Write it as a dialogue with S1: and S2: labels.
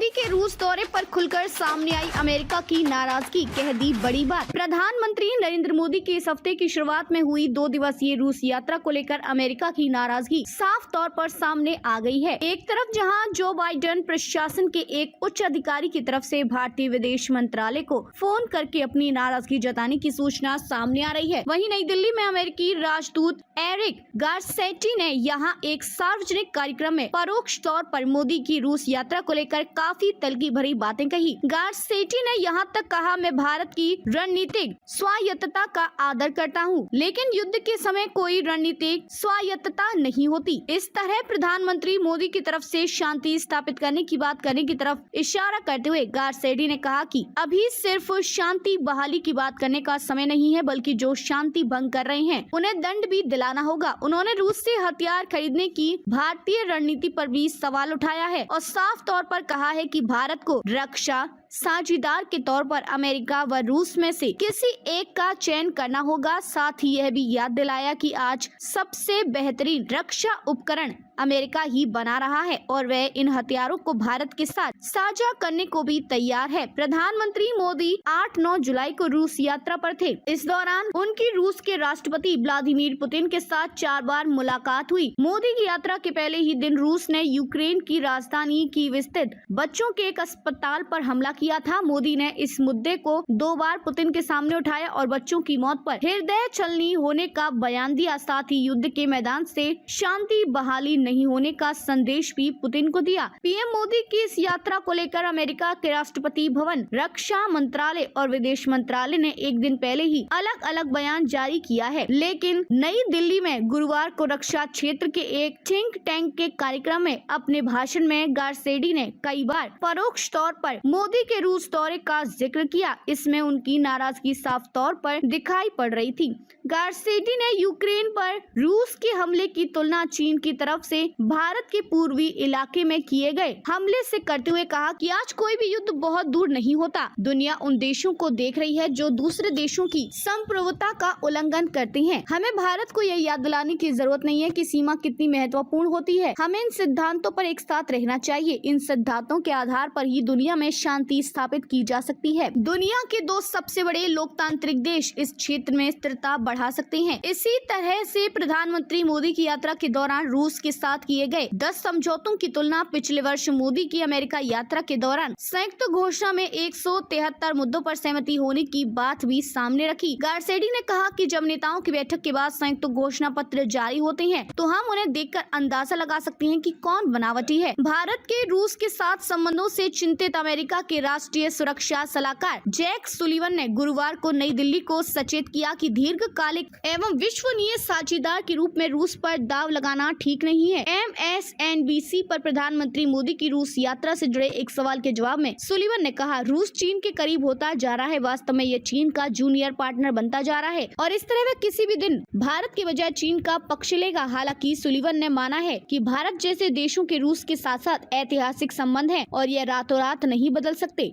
S1: मोदी के रूस दौरे पर खुलकर सामने आई अमेरिका की नाराजगी, कह दी बड़ी बात। प्रधानमंत्री नरेंद्र मोदी की इस हफ्ते की शुरुआत में हुई 2 दिवसीय रूस यात्रा को लेकर अमेरिका की नाराजगी साफ तौर पर सामने आ गई है। एक तरफ जहां जो बाइडेन प्रशासन के एक उच्च अधिकारी की तरफ से भारतीय विदेश मंत्रालय को फोन करके अपनी नाराजगी जताने की सूचना सामने आ रही है, वहीं नई दिल्ली में अमेरिकी राजदूत एरिक गारसेटी ने यहां एक सार्वजनिक कार्यक्रम में परोक्ष तौर पर मोदी की रूस यात्रा को लेकर काफी तल्खी भरी बातें कही। गारसेटी ने यहां तक कहा, मैं भारत की रणनीतिक स्वायत्तता का आदर करता हूं, लेकिन युद्ध के समय कोई रणनीतिक स्वायत्तता नहीं होती। इस तरह प्रधानमंत्री मोदी की तरफ से शांति स्थापित करने की बात करने की तरफ इशारा करते हुए गारसेटी ने कहा कि अभी सिर्फ शांति बहाली की बात करने का समय नहीं है, बल्कि जो शांति भंग कर रहे हैं उन्हें दंड भी दिलाना होगा। उन्होंने रूस से हथियार खरीदने की भारतीय रणनीति पर भी सवाल उठाया है और साफ तौर पर कहा है कि भारत को रक्षा साझेदार के तौर पर अमेरिका व रूस में से किसी एक का चयन करना होगा। साथ ही यह भी याद दिलाया कि आज सबसे बेहतरीन रक्षा उपकरण अमेरिका ही बना रहा है और वह इन हथियारों को भारत के साथ साझा करने को भी तैयार है। प्रधानमंत्री मोदी 8-9 जुलाई को रूस यात्रा पर थे। इस दौरान उनकी रूस के राष्ट्रपति व्लादिमीर पुतिन के साथ 4 बार मुलाकात हुई। मोदी की यात्रा के पहले ही दिन रूस ने यूक्रेन की राजधानी कीव स्थित बच्चों के एक अस्पताल पर हमला किया था। मोदी ने इस मुद्दे को 2 बार पुतिन के सामने उठाया और बच्चों की मौत पर हृदय छलनी होने का बयान दिया। साथ ही युद्ध के मैदान से शांति बहाली नहीं होने का संदेश भी पुतिन को दिया। पीएम मोदी की इस यात्रा को लेकर अमेरिका के राष्ट्रपति भवन, रक्षा मंत्रालय और विदेश मंत्रालय ने एक दिन पहले ही अलग अलग बयान जारी किया है, लेकिन नई दिल्ली में गुरुवार को रक्षा क्षेत्र के एक थिंक टैंक के कार्यक्रम में अपने भाषण में गारसेटी ने कई बार परोक्ष तौर पर मोदी के रूस दौरे का जिक्र किया। इसमें उनकी नाराजगी साफ तौर पर दिखाई पड़ रही थी। गारसेटी ने यूक्रेन पर रूस के हमले की तुलना चीन की तरफ से भारत के पूर्वी इलाके में किए गए हमले से करते हुए कहा कि आज कोई भी युद्ध बहुत दूर नहीं होता। दुनिया उन देशों को देख रही है जो दूसरे देशों की संप्रभुता का उल्लंघन करते हैं। हमें भारत को यह याद दिलाने की जरूरत नहीं है कि सीमा कितनी महत्वपूर्ण होती है। हमें इन सिद्धांतों पर एक साथ रहना चाहिए। इन सिद्धांतों के आधार पर ही दुनिया में शांति स्थापित की जा सकती है। दुनिया के 2 सबसे बड़े लोकतांत्रिक देश इस क्षेत्र में स्थिरता बढ़ा सकते हैं। इसी तरह से प्रधानमंत्री मोदी की यात्रा के दौरान रूस के साथ किए गए 10 समझौतों की तुलना पिछले वर्ष मोदी की अमेरिका यात्रा के दौरान संयुक्त घोषणा में 173 मुद्दों पर सहमति होने की बात भी सामने रखी। गारसेटी ने कहा कि जब नेताओं की बैठक के बाद संयुक्त घोषणा पत्र जारी होते हैं तो हम उन्हें देखकर अंदाजा लगा सकते हैं कि कौन बनावटी है। भारत के रूस के साथ संबंधों से चिंतित अमेरिका के राष्ट्रीय सुरक्षा सलाहकार जैक सुलिवन ने गुरुवार को नई दिल्ली को सचेत किया कि दीर्घकालिक एवं विश्वसनीय साझेदार के रूप में रूस पर दाव लगाना ठीक नहीं है। MSNBC पर प्रधानमंत्री मोदी की रूस यात्रा से जुड़े एक सवाल के जवाब में सुलिवन ने कहा, रूस चीन के करीब होता जा रहा है। वास्तव में ये चीन का जूनियर पार्टनर बनता जा रहा है और इस तरह वह किसी भी दिन भारत के बजाय चीन का पक्ष लेगा। हालांकि सुलिवन ने माना है कि भारत जैसे देशों के रूस के साथ साथ ऐतिहासिक संबंध हैं और यह रातों रात नहीं बदल सकते।